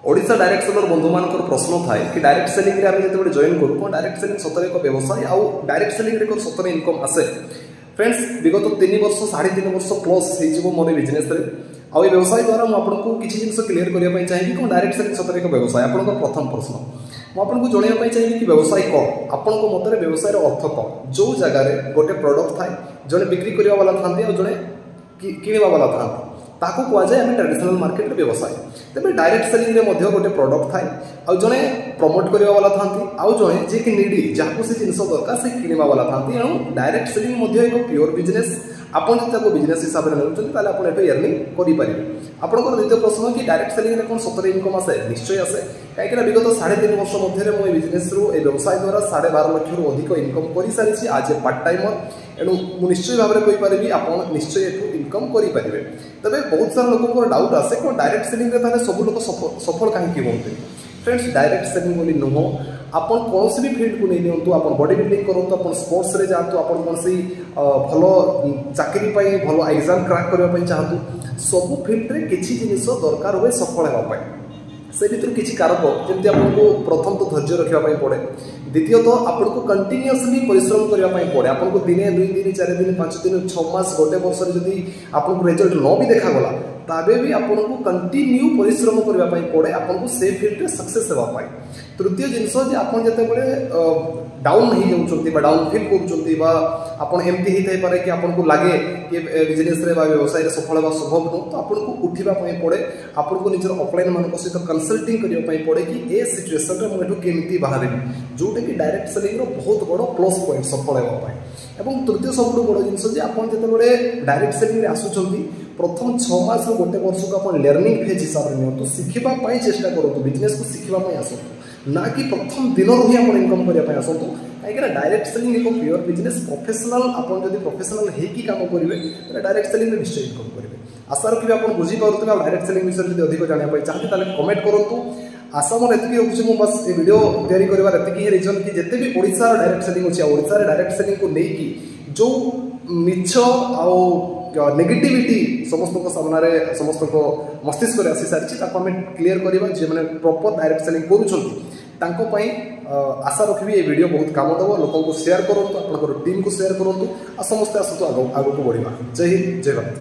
Odisha direct seller बंधु मान प्रश्न थाए कि डायरेक्ट सेलिंग रे आमे जते जॉइन करू कोन डायरेक्ट सेलिंग सतरे एक व्यवसाय आउ डायरेक्ट सेलिंग रे कोन सतरे इनकम आसे। फ्रेंड्स विगत 3 वर्ष 3.5 वर्ष प्लस हे जिवो मोर बिजनेस रे आउ व्यवसाय द्वारा मु आपनको किछि जिंस क्लियर करिया पई चाहिबी कोन डायरेक्ट सेलिंग सतरे एक व्यवसाय। आपनको प्रथम प्रश्न मु आपनको जणिया पई चाहिबी कि व्यवसाय को आपनको मतरे व्यवसाय रो अर्थ को जो जगह रे गोटे प्रोडक्ट थाए जने बिक्री करिया वाला थांती आ जने किनिबा वाला थांती ताको कुआ जाए आम ट्रेडिशनल मार्केट रे व्यवसाय। तेज डायरेक्ट सेलिंग रे मध्य गोटे प्रोडक्ट थाए आउ जने प्रमोट करने वाला थांती आउ जने जे कि नीडी जहाँ से जिनस दरकार से किनिबा वाला थांती। एणु डायरेक्ट सेलिंग मध्य एक प्योर बिजनेस आपन जब बिजनेस हिसाब से नौकरी ताले आपन एटो अर्निंग करि परिबे। आपनकर द्वितीय प्रश्न कि डायरेक्ट सेलिंग रे कोन सतरे इनकम आसे। निश्चय आसे कहीं विगत 3.5 वर्ष मध्य मो बिजनेस रू ए व्यवसाय द्वारा 12.5 लाख रु अधिक इनकम कर सारी आज ए पार्ट टाइमर। एणु मु निश्चय भाव में कहीपरि आपन निश्चय एटू इनकम करेंगे। तबे बहुत सारा लोक डाउट आसे कौन डायरेक्ट सेलिंग रे सब लोग सफल कहीं होते। फ्रेंड्स डायरेक्ट सेलिंग बोली नुह आपन कौन भी फील्ड को नहीं नियंतु आपन बॉडी बिल्डिंग करूँ आपन स्पोर्ट्स रे जातु आपन कौन सी भल चाकरी भल एग्जाम क्रैक करने चाहतु सब फील्ड रे किछि जिनिस दरकार हुए सफल होगा से भर किसी कारक जमी आपको प्रथम तो धैर्य रखापी पड़े। द्वितीयत आपको कंटिन्यूअसली परिश्रम करने पड़े। आपको दिने 2 दिन 4 दिन 5 दिन 6 मास गोटे वर्ष जदि आपको रिजल्ट न भी देखागला तबे भी आपको कंटिन्यू परिश्रम करने पड़े आपको से फील्ड सक्सेस होगापाई। तृतीय जिनस आप जिते डाउन हो जाती डाउन फिल करमती होता है कि आपको लगे कि बिजनेस रे व्यवसाय सफल होगा संभव नुह तो आपको उठापी पड़े। आपको निजर अपलाइन मान सहित कनसल्टिंग करने पड़े कि ए सिचुएसन में मुझे केमी बाहर जोटा कि डायरेक्ट सेलिंग बहुत बड़ प्लस पॉइंट सफल होगापाई। और तृतीय सब बड़ जिनस जो डायरेक्ट सेलिंग आसुँच प्रथम 6 मास गोटे वर्ष को आप लर्निंग फेज हिसाब से नियंतु शिखापी चेष्टा करूँ बिजनेस को शिखापी आसतु ना कि प्रथम दिन ही आप इनकम करने आसतु कहीं डायरेक्ट सेलिंग एक प्योर बिजनेस प्रोफेशनल आप प्रोफेशनल होगी कम करेंगे तो डायरेक्ट सेलिंग निश्चय इनकम करेंगे। आशा रखिए आप बुझीपारे डायरेक्ट सेलिंग विषय में अधिक जानापी चाहते कमेंट करूँ। आशा मोर एति रोचे मु बस ए वीडियो तैयारी करबार एति रीजन कि जते भी ओडिसा डायरेक्ट सेलिंग अछि ओडिसा रे डायरेक्ट सेलिंग को लेकी जो मिछ आउ नेगेटिविटी समस्त को सामने समस्त को मस्तिष्क रे आसी सारी ताको हम क्लियर करबा जे माने प्रॉपर डायरेक्ट सेलिंग करूछंती तांको पई आशा रखबी ए वीडियो बहुत काम दबो। लोक को शेयर करंतु आपन टीम को शेयर करंतु आ समस्त आसतु आगो को बढ़िबा। जय हिंद जय भारत।